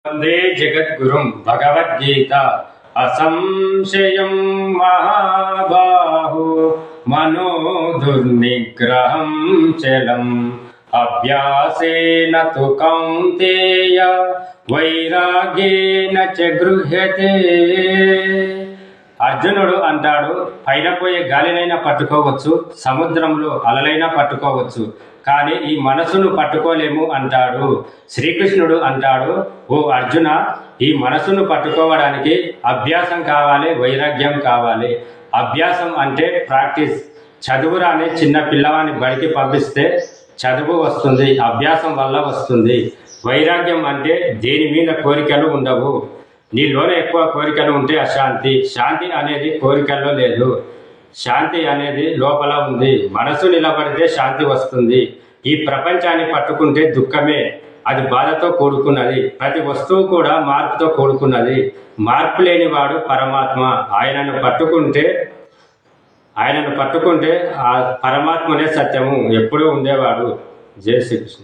వందే జగద్గురుం భగవద్గీత అసంశయం మహాబాహో మనో దుర్నిగ్రహం చలం అభ్యాసేన తు కౌంతేయ వైరాగ్యేన చ గృహ్యతే. అర్జునుడు అంటాడు, పైన పోయే గాలినైనా పట్టుకోవచ్చు, సముద్రంలో అలలైనా పట్టుకోవచ్చు, కానీ ఈ మనసును పట్టుకోలేము అంటాడు. శ్రీకృష్ణుడు అంటాడు, ఓ అర్జున, ఈ మనసును పట్టుకోవడానికి అభ్యాసం కావాలి, వైరాగ్యం కావాలి. అభ్యాసం అంటే ప్రాక్టీస్. చదువు రాని చిన్న పిల్లవాడిని బడికి పంపిస్తే చదువు వస్తుంది, అభ్యాసం వల్ల వస్తుంది. వైరాగ్యం అంటే దేని మీద కోరికలు ఉండవు. నీలోనే ఎక్కువ కోరికలు ఉంటే అశాంతి. శాంతి అనేది కోరికల్లో లేదు, శాంతి అనేది లోపల ఉంది. మనసు నిలబడితే శాంతి వస్తుంది. ఈ ప్రపంచాన్ని పట్టుకుంటే దుఃఖమే, అది బాధతో కూడుకున్నది. ప్రతి వస్తువు కూడా మార్పుతో కూడుకున్నది. మార్పు లేనివాడు పరమాత్మ. ఆయనను పట్టుకుంటే ఆ పరమాత్మనే సత్యము, ఎప్పుడూ ఉండేవాడు. జై శ్రీకృష్ణ.